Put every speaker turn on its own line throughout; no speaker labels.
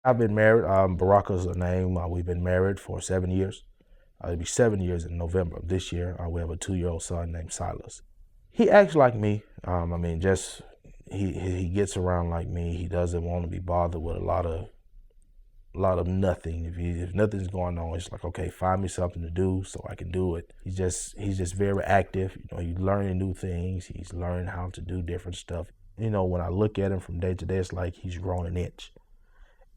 I've been married. Baraka's her name. We've been married for 7 years. It'll be 7 years in November of this year. We have a 2-year-old son named Silas. He acts like me. Just he gets around like me. He doesn't want to be bothered with a lot of nothing. If nothing's going on, it's like, okay, find me something to do so I can do it. He's just very active. He's learning new things. He's learning how to do different stuff. When I look at him from day to day, it's like he's grown an inch.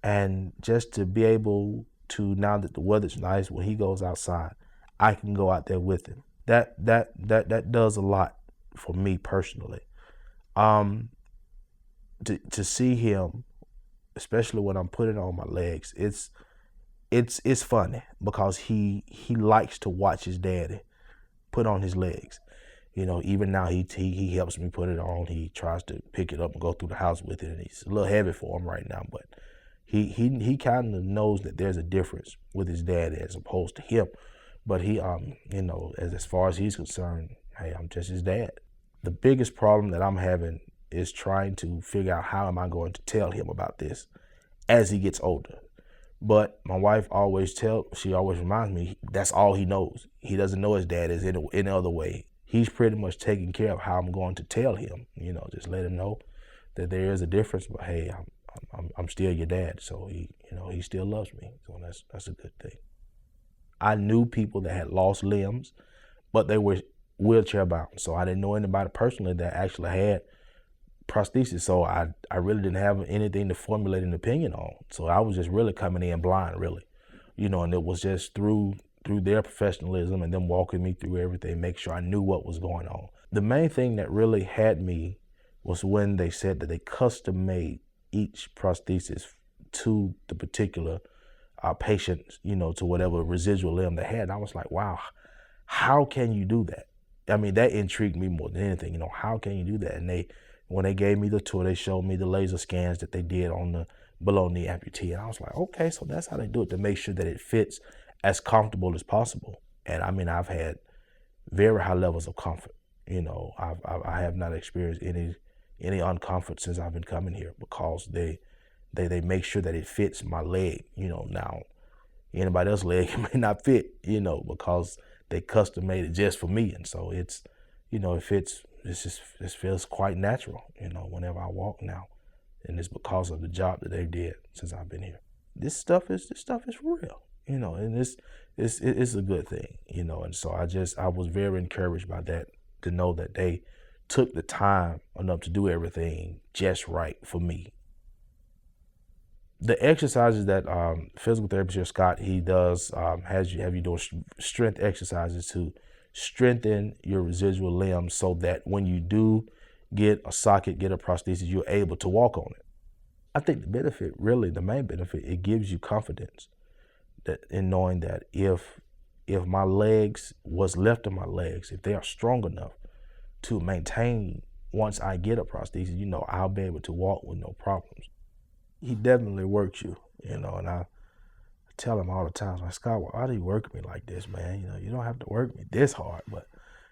And just to be able to, now that the weather's nice, when he goes outside, I can go out there with him. That does a lot for me personally. To see him, especially when I'm putting on my legs, it's funny because he likes to watch his daddy put on his legs. Even now he helps me put it on. He tries to pick it up and go through the house with it, and it's a little heavy for him right now, but he kind of knows that there's a difference with his daddy as opposed to him. But he as far as he's concerned, hey, I'm just his dad. The biggest problem that I'm having is trying to figure out how am I going to tell him about this as he gets older. But my wife she always reminds me that's all he knows. He doesn't know his dad is in any other way. He's pretty much taking care of how I'm going to tell him, just let him know that there is a difference, but hey, I'm still your dad, so he still loves me, so that's a good thing. I knew people that had lost limbs, but they were wheelchair bound, so I didn't know anybody personally that actually had prosthesis, so I really didn't have anything to formulate an opinion on. So I was just really coming in blind, really, and it was just through their professionalism and them walking me through everything, make sure I knew what was going on. The main thing that really had me was when they said that they custom made each prosthesis to the particular patient, to whatever residual limb they had. And I was like, wow, how can you do that? I mean, that intrigued me more than anything. How can you do that? And when they gave me the tour, they showed me the laser scans that they did on the below knee amputee. And I was like, okay, so that's how they do it, to make sure that it fits as comfortable as possible. And I've had very high levels of comfort. I have not experienced any uncomfort since I've been coming here, because they make sure that it fits my leg. Now anybody else's leg may not fit, because they custom made it just for me. And so it fits. It feels quite natural, whenever I walk now. And it's because of the job that they did since I've been here. This stuff is for real, and it's a good thing, and so I was very encouraged by that, to know that they took the time enough to do everything just right for me. The exercises that physical therapist Scott, he does, have you doing strength exercises to strengthen your residual limbs, so that when you do get a socket, get a prosthesis, you're able to walk on it. I think the main benefit, it gives you confidence that in knowing that if my legs, what's left of my legs, if they are strong enough to maintain once I get a prosthesis, I'll be able to walk with no problems. He definitely works you, and I tell him all the time, like, Scott, why do you work me like this, man? You don't have to work me this hard. But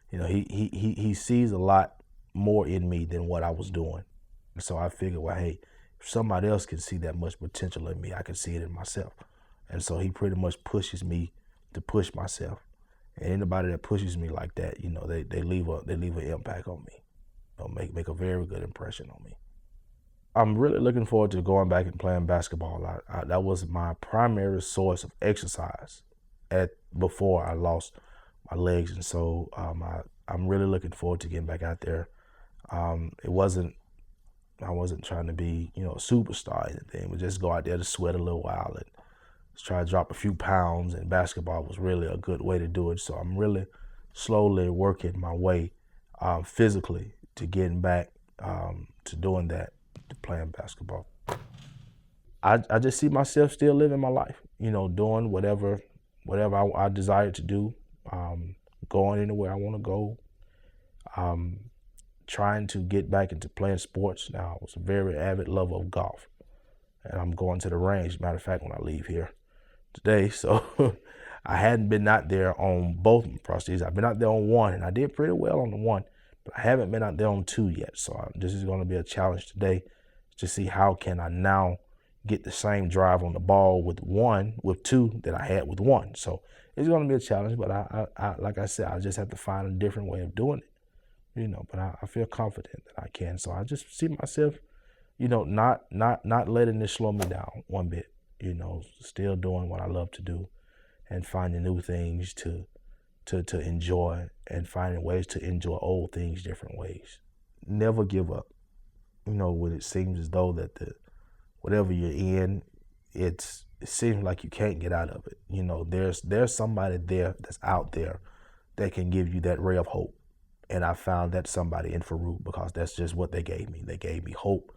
he sees a lot more in me than what I was doing. And so I figured, well, hey, if somebody else can see that much potential in me, I can see it in myself. And so he pretty much pushes me to push myself. And anybody that pushes me like that, they leave an impact on me. Make a very good impression on me. I'm really looking forward to going back and playing basketball. That was my primary source of exercise before I lost my legs, and so I'm really looking forward to getting back out there. I wasn't trying to be a superstar or anything, but just go out there to sweat a little while and try to drop a few pounds. And basketball was really a good way to do it. So I'm really slowly working my way physically to getting back to doing that, to playing basketball. I just see myself still living my life, doing whatever I desire to do, going anywhere I want to go, trying to get back into playing sports. Now, I was a very avid lover of golf, and I'm going to the range, matter of fact, when I leave here today. So I hadn't been out there on both prostheses. I've been out there on one, and I did pretty well on the one, but I haven't been out there on two yet. So this is going to be a challenge today to see how can I now get the same drive on the ball with two that I had with one. So it's going to be a challenge, but I like I said, I just have to find a different way of doing it, but I feel confident that I can. So I just see myself, not letting this slow me down one bit, still doing what I love to do and finding new things to enjoy and finding ways to enjoy old things different ways. Never give up. When it seems as though that whatever you're in, it seems like you can't get out of it. There's somebody there that's out there that can give you that ray of hope. And I found that somebody in Fourroux, because that's just what they gave me. They gave me hope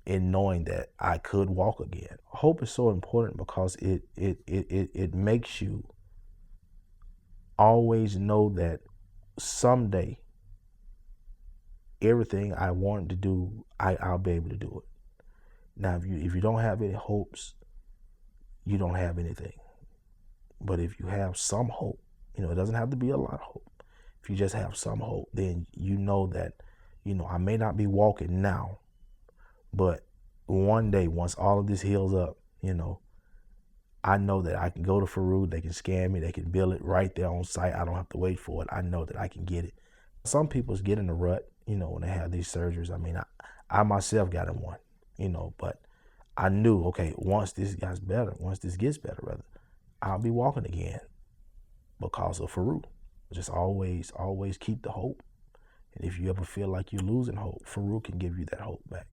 in knowing that I could walk again. Hope is so important because it makes you always know that someday everything I wanted to do, I'll be able to do it. Now, if you don't have any hopes, you don't have anything. But if you have some hope, it doesn't have to be a lot of hope. If you just have some hope, then you know that, I may not be walking now, but one day, once all of this heals up, I know that I can go to Fourroux, they can scan me, they can bill it right there on site. I don't have to wait for it. I know that I can get it. Some people get in a rut, when they have these surgeries. I mean, I myself got in one, but I knew, okay, once this gets better, I'll be walking again because of Fourroux. Just always keep the hope. And if you ever feel like you're losing hope, Fourroux can give you that hope back.